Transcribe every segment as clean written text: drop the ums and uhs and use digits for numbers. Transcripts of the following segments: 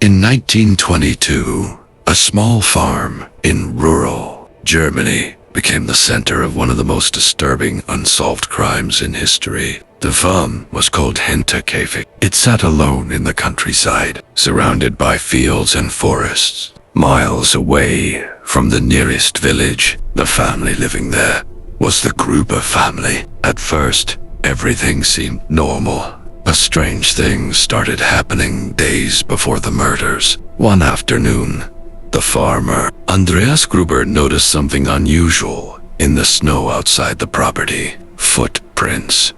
In 1922, a small farm in rural Germany became the center of one of the most disturbing unsolved crimes in history. The farm was called Hinterkaifeck. It sat alone in the countryside, surrounded by fields and forests. Miles away from the nearest village, the family living there was the Gruber family. At first, everything seemed normal, but strange things started happening days before the murders. One afternoon, the farmer, Andreas Gruber, noticed something unusual in the snow outside the property. Footprints.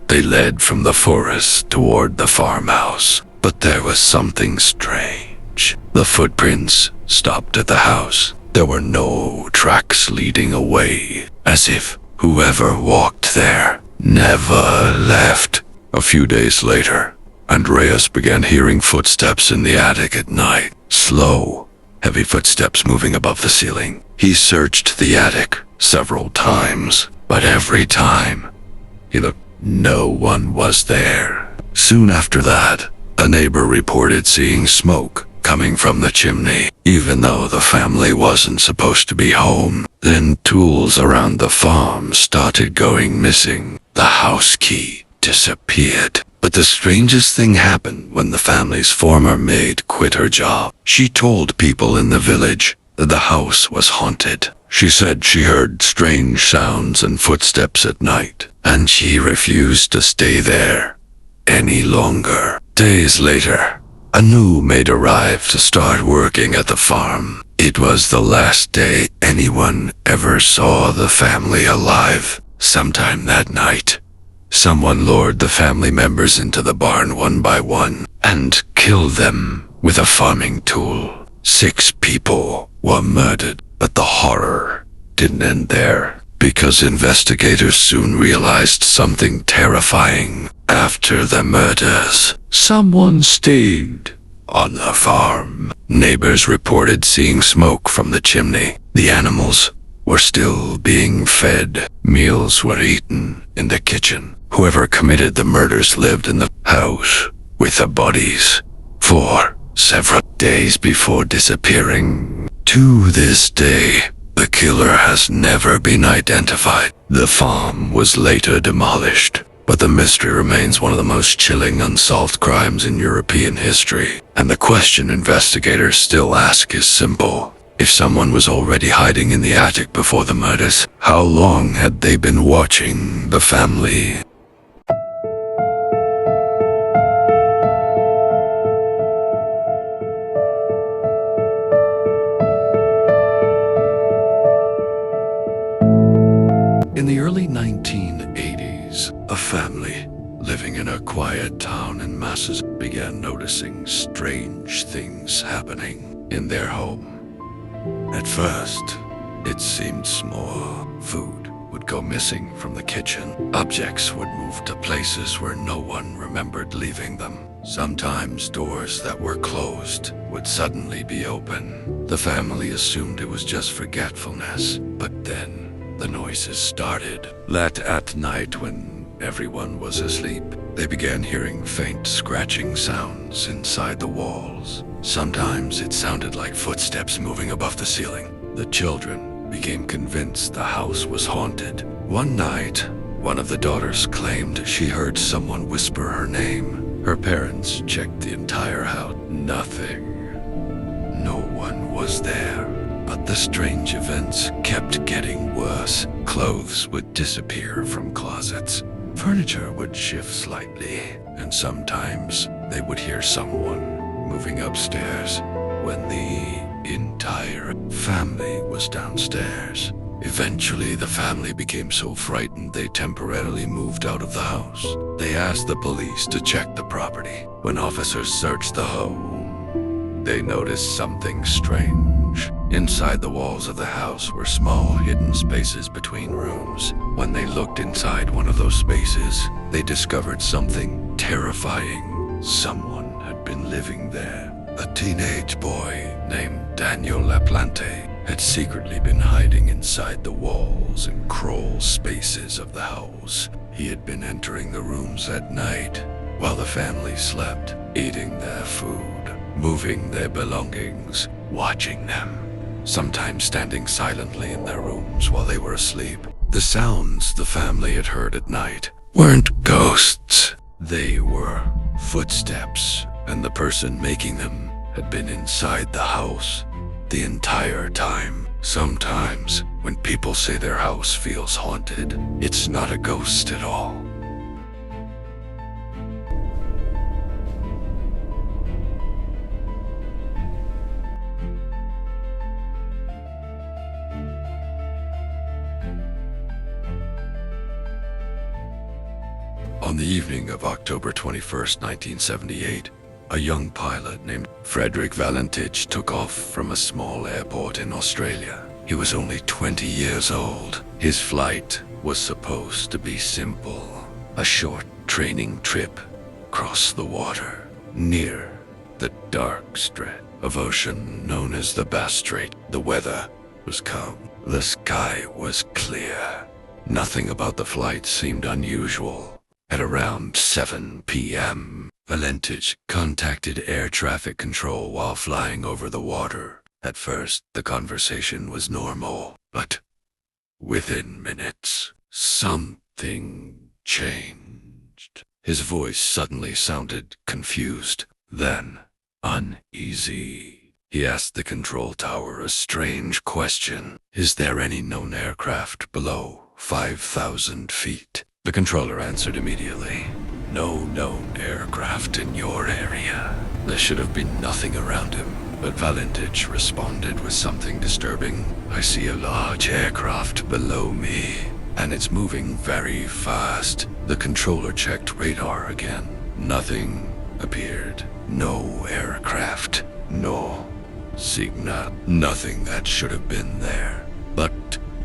They led from the forest toward the farmhouse, but there was something strange. The footprints stopped at the house. There were no tracks leading away, as if whoever walked there never left. A few days later, Andreas began hearing footsteps in the attic at night. Slow, heavy footsteps moving above the ceiling. He searched the attic several times, but every time he looked, no one was there. Soon after that, a neighbor reported seeing smoke coming from the chimney, even though the family wasn't supposed to be home. Then tools around the farm started going missing. The house key disappeared. But the strangest thing happened when the family's former maid quit her job. She told people in the village that the house was haunted. She said she heard strange sounds and footsteps at night, and she refused to stay there any longer. Days later, a new maid arrived to start working at the farm. It was the last day anyone ever saw the family alive. Sometime that night, someone lured the family members into the barn one by one and killed them with a farming tool. 6 people were murdered, but the horror didn't end there, because investigators soon realized something terrifying. After the murders, someone stayed on the farm. Neighbors reported seeing smoke from the chimney. The animals were still being fed. Meals were eaten in the kitchen. Whoever committed the murders lived in the house with the bodies for several days before disappearing. To this day, the killer has never been identified. The farm was later demolished, but the mystery remains one of the most chilling unsolved crimes in European history. And the question investigators still ask is simple. If someone was already hiding in the attic before the murders, how long had they been watching the family? In the early 1980s, a family living in a quiet town in Massachusetts began noticing strange things happening in their home. At first, it seemed small. Food would go missing from the kitchen. Objects would move to places where no one remembered leaving them. Sometimes doors that were closed would suddenly be open. The family assumed it was just forgetfulness, but then the noises started. Late at night, when everyone was asleep, they began hearing faint scratching sounds inside the walls. Sometimes it sounded like footsteps moving above the ceiling. The children became convinced the house was haunted. One night, one of the daughters claimed she heard someone whisper her name. Her parents checked the entire house. Nothing. No one was there. But the strange events kept getting worse. Clothes would disappear from closets. Furniture would shift slightly, and sometimes they would hear someone moving upstairs when the entire family was downstairs. Eventually, the family became so frightened they temporarily moved out of the house. They asked the police to check the property. When officers searched the home, they noticed something strange. Inside the walls of the house were small hidden spaces between rooms. When they looked inside one of those spaces, they discovered something terrifying. Someone had been living there. A teenage boy named Daniel LaPlante had secretly been hiding inside the walls and crawl spaces of the house. He had been entering the rooms at night while the family slept, eating their food. moving their belongings, watching them, sometimes standing silently in their rooms while they were asleep. The sounds the family had heard at night weren't ghosts. They were footsteps, and the person making them had been inside the house the entire time. Sometimes, when people say their house feels haunted, it's not a ghost at all. On the evening of October 21st, 1978, a young pilot named Frederick Valentich took off from a small airport in Australia. He was only 20 years old. His flight was supposed to be simple, a short training trip across the water near the dark stretch of ocean known as the Bass Strait. The weather was calm. The sky was clear. Nothing about the flight seemed unusual. At around 7 p.m., Valentich contacted air traffic control while flying over the water. At first, the conversation was normal, but within minutes, something changed. His voice suddenly sounded confused, then uneasy. He asked the control tower a strange question. Is there any known aircraft below 5,000 feet? The controller answered immediately. No known aircraft in your area. There should have been nothing around him, but Valentich responded with something disturbing. I see a large aircraft below me, and it's moving very fast. The controller checked radar again. Nothing appeared. No aircraft. No signal. Nothing that should have been there. But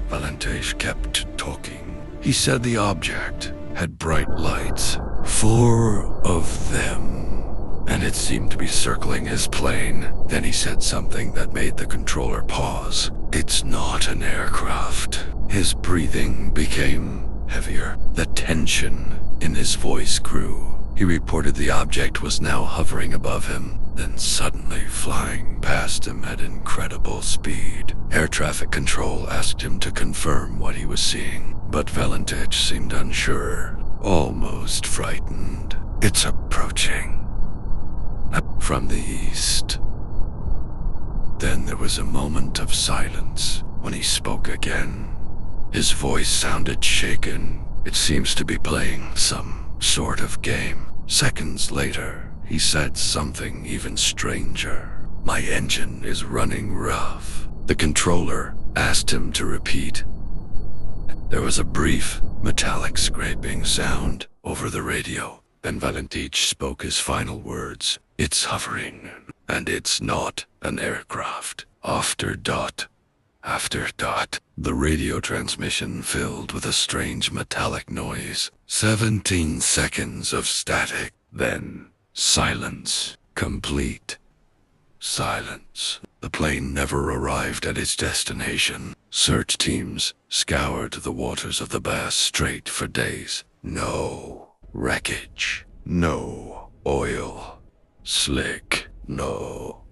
Valentich kept talking. He said the object had bright lights, 4 of them, and it seemed to be circling his plane. Then he said something that made the controller pause. It's not an aircraft. His breathing became heavier. The tension in his voice grew. He reported the object was now hovering above him, then suddenly flying past him at incredible speed. Air traffic control asked him to confirm what he was seeing, but Valentich seemed unsure, almost frightened. It's approaching from the east. Then there was a moment of silence when he spoke again. His voice sounded shaken. It seems to be playing some sort of game. Seconds later, he said something even stranger. My engine is running rough. The controller asked him to repeat. There was a brief, metallic scraping sound over the radio. Then Valentich spoke his final words. It's hovering, and it's not an aircraft. After dot, the radio transmission filled with a strange metallic noise. 17 seconds of static, then silence. Complete silence. The plane never arrived at its destination. Search teams scoured the waters of the Bass Strait for days. No wreckage, no oil slick, no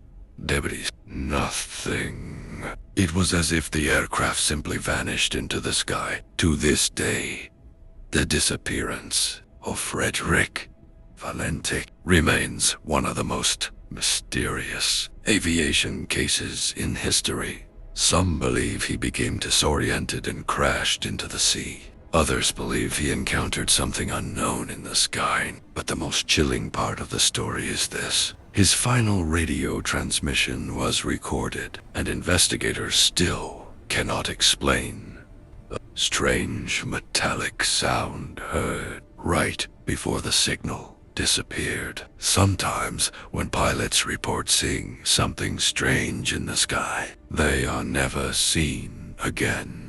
debris, nothing. It was as if the aircraft simply vanished into the sky. To this day, the disappearance of Frederick Valentich remains one of the most mysterious aviation cases in history. Some believe he became disoriented and crashed into the sea. Others believe he encountered something unknown in the sky. But the most chilling part of the story is this. His final radio transmission was recorded, and investigators still cannot explain the strange metallic sound heard right before the signal disappeared. Sometimes, when pilots report seeing something strange in the sky, they are never seen again.